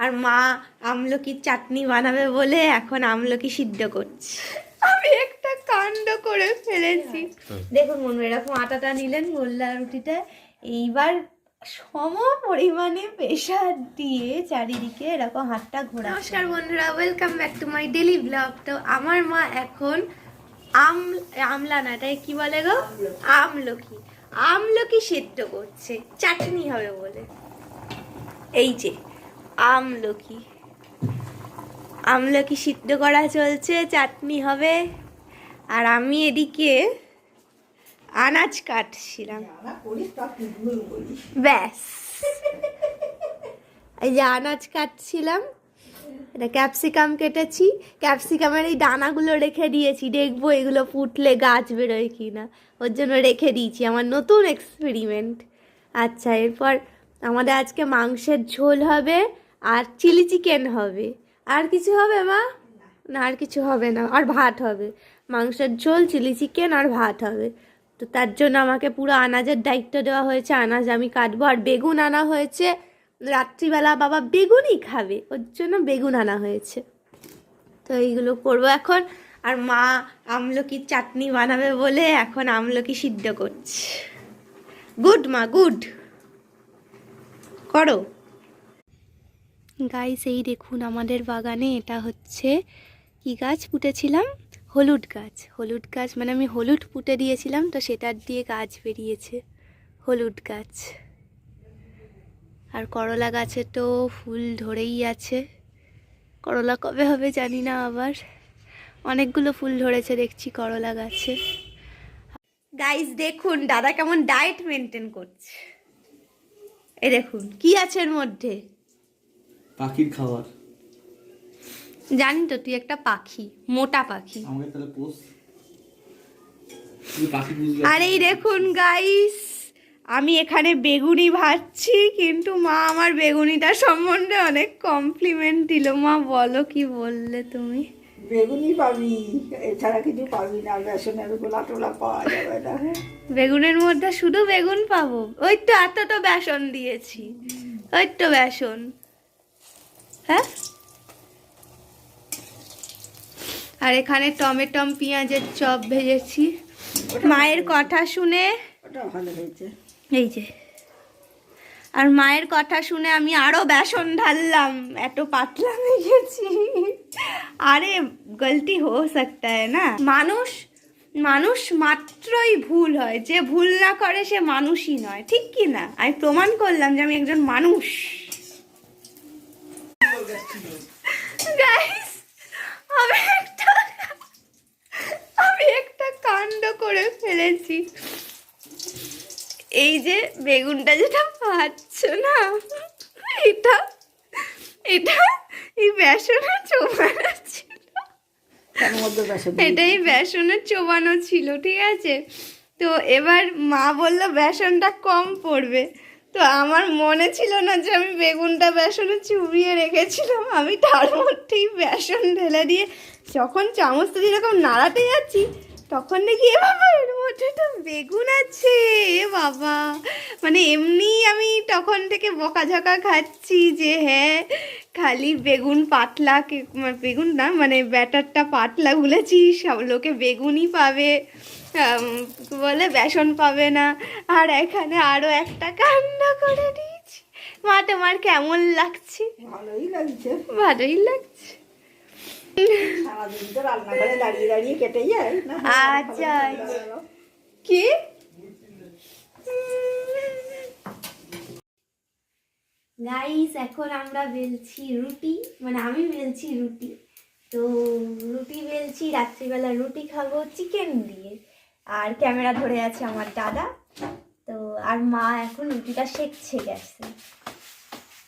আর মা আমলকির চাটনি বানাবে বলে এখন আমলকি সিদ্ধ করছে। আমি একটা কাণ্ড করে ফেলেছি। দেখুন মনে এরকম আটাটা নিলেন গোল্লা রুটিটা, এইবার সম পরিমাণে প্রেসার দিয়ে চারিদিকে এরকম হাতটা ঘোরা। নমস্কার বন্ধুরা, welcome back to my daily blog. তো আমার মা এখন আমলা না, এটাই কি বলে গো, আমলকি সিদ্ধ করছে, চাটনি হবে বলে। এই যে আমলকি সিদ্ধ করা চলছে, চাটনি হবে। আর আমি এদিকে আনাজ কাটছিলাম। ব্যাস, এই যে আনাজ কাটছিলাম, এটা ক্যাপসিকাম কেটেছি, ক্যাপসিকামের এই দানাগুলো রেখে দিয়েছি, দেখবো এগুলো ফুটলে গাছ বেরোয় কিনা, ওর জন্য রেখে দিয়েছি, আমার নতুন এক্সপেরিমেন্ট। আচ্ছা, এরপর আমাদের আজকে মাংসের ঝোল হবে আর চিলি চিকেন হবে। আর কিছু হবে মা? না, আর কিছু হবে না, আর ভাত হবে। মাংসের ঝোল, চিলি চিকেন আর ভাত হবে। তো তার জন্য আমাকে পুরো আনাজের দায়িত্ব দেওয়া হয়েছে, আনাজ আমি কাটবো। আর বেগুন আনা হয়েছে, রাত্রিবেলা বাবা বেগুনই খাবে, ওর জন্য বেগুন আনা হয়েছে। তো এইগুলো করবো এখন। আর মা আমলকির চাটনি বানাবে বলে এখন আমলকি সিদ্ধ করছে। গুড মা, গুড, করো। গাইস, এই দেখুন আমাদের বাগানে এটা হচ্ছে কি গাছ পুঁতেছিলাম, হলুদ গাছ, মানে আমি হলুদ পুঁতে দিয়েছিলাম, তো সেটার দিয়ে গাছ বেরিয়েছে, হলুদ গাছ। আর করলা গাছে তো ফুল ধরেই আছে, করলা কবে হবে জানি না, আবার অনেকগুলো ফুল ধরেছে দেখছি করলা গাছে। গাইস দেখুন দাদা কেমন ডায়েট মেনটেন করছে। এই দেখুন কি আছে এর মধ্যে, পাখির খাবার। জানি তো তুই একটা পাখি, মোটা পাখি। আমাকে তাহলে পোষ, তুই পাখি বুঝবি। আর এই দেখুন গাইস, আমি এখানে বেগুনি ভাজছি, কিন্তু মা আমার বেগুনিটা সম্বন্ধে অনেক কমপ্লিমেন্ট দিল। মা বলো, কি বললে তুমি? বেগুনি পাবি, এছাড়া কিছু পাবি না, বেসনের গোলা টোলা পাওয়া যাবে না। বেগুনের মধ্যে শুধু বেগুন পাবো? ওই তো এত তো বেসন দিয়েছি, ওই তো বেসন। হ্যাঁ, আর এখানে টমেটম পেঁয়াজের চপ ভেজেছি মায়ের কথা শুনে। ওটা ভালো হয়েছে। এই যে, আর মায়ের কথা শুনে আমি আরো বেসন ঢাললাম, এত পাতলা হয়ে গেছি। আরে গলতি হো সকতা হ্যায় না, মানুষ মাত্রই ভুল হয়, যে ভুল না করে সে মানুষই নয়, ঠিক কি না? আমি প্রমাণ করলাম যে আমি একজন মানুষ। গাইস, আমি একটা কাণ্ড করে ফেলেছি। এই যে বেগুনটা যেটা পাচ্ছ না, এটা এই বেসনের চোবানো ছিল, এটাই বেসনের চোবানো ছিল, ঠিক আছে? তো এবার মা বললো বেসনটা কম পড়বে, তো আমার মনে ছিল না যে আমি বেগুনটা বেসনে চুবিয়ে রেখেছিলাম। আমি তার মধ্যেই বেসন ঢেলে দিয়ে যখন চামচ দিয়ে এরকম নাড়াতে যাচ্ছি, তখন দেখি এ বাবা, এর মধ্যে তো বেগুন আছে, এ বাবা। মানে এমনি আমি তখন থেকে বকাঝকা খাচ্ছি যে হ্যাঁ, খালি বেগুন পাতলা, বেগুন না মানে ব্যাটারটা পাতলা গুলেছি, সব লোকে বেগুনই পাবে, বলে বেসন পাবে না। আর এখানে আরো একটা কাণ্ড করে দিয়েছি। মা তোমার কেমন লাগছে? ভালোই লাগছে। ভালোই লাগছে। সারাদিন তো রান্নাঘরে দাঁড়িয়ে দাঁড়িয়ে কেটে যায় না। আচ্ছা, কি গাইস, এখন আমরা বেলছি রুটি, মানে আমি বেলছি রুটি। তো রুটি বেলছি, রাত্রিবেলা রুটি খাবো চিকেন দিয়ে। আর ক্যামেরা ধরে আছে আমার দাদা। তো আর মা এখন রুটিটা সেঁকছে গেছে।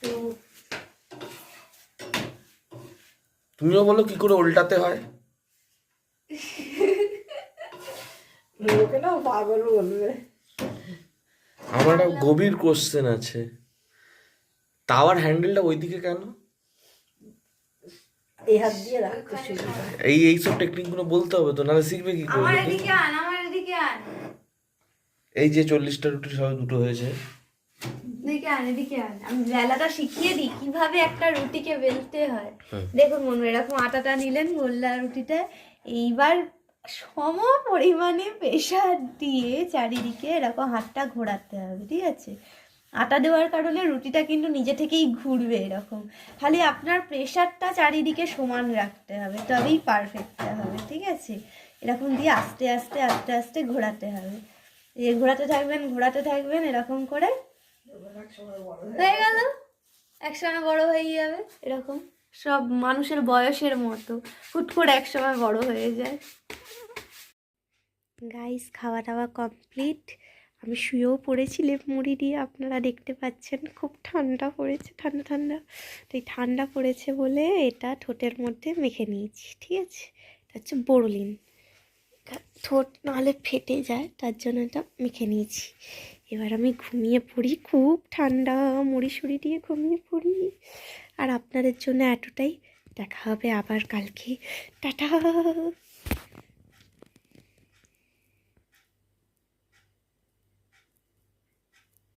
তো তুমিও বলো কি করে উল্টাতে হয়। লোকে না পাগল বলবে। আমার একটা গভীর কোশ্চেন আছে, তাওয়ার হ্যান্ডেলটা ওইদিকে কেন? এই হাত দিয়ে রাখতে সুবিধা। এইসব টেকনিকগুলো বলতে হবে তো, নাহলে শিখবে কি করে? আমার এদিকে আন। এই যে 40টা রুটি সব দুটো হয়েছে। এদিকে আন, এদিকে আন, আমি বেলাটা শিখিয়ে দিই কিভাবে একটা রুটিকে বেলতে হয়। দেখুন মনে এরকম আটাটা নিলেন গোল্লা রুটিটা, এইবার সম পরিমাণে প্রেশার দিয়ে চারিদিকে এরকম হাতটা ঘোরাতে হবে, ঠিক আছে? আটা দেওয়ার কারণে রুটিটা কিন্তু নিজে থেকেই ঘুরবে এরকম, খালি আপনার প্রেশারটা চারিদিকে সমান রাখতে হবে, তবেই পারফেক্ট হবে, ঠিক আছে? এরকম দিয়ে আস্তে আস্তে আস্তে আস্তে ঘোরাতে হবে, এই ঘোরাতে থাকবেন এরকম করে, হয়ে গেল, একসময় বড় হয়ে যাবে এরকম। সব মানুষের বয়সের মতো হুট করে একসময় বড় হয়ে যায়। গাইস, খাওয়া দাওয়া কমপ্লিট, আমি শুয়েও পড়েছি লেপ মুড়ি দিয়ে, আপনারা দেখতে পাচ্ছেন খুব ঠান্ডা পড়েছে, ঠান্ডা ঠান্ডা। তো এই ঠান্ডা পড়েছে বলে এটা ঠোঁটের মধ্যে মেখে নিয়েছি, ঠিক আছে? এটা হচ্ছে বোরোলিন, ঠোঁট নাহলে ফেটে যায়, তার জন্য এটা মেখে নিয়েছি। এবার আমি ঘুমিয়ে পড়ি, খুব ঠান্ডা, মুড়ি সুড়ি দিয়ে ঘুমিয়ে পড়ি। আর আপনাদের জন্য এতটাই, দেখা হবে আবার কালকে, টাটা।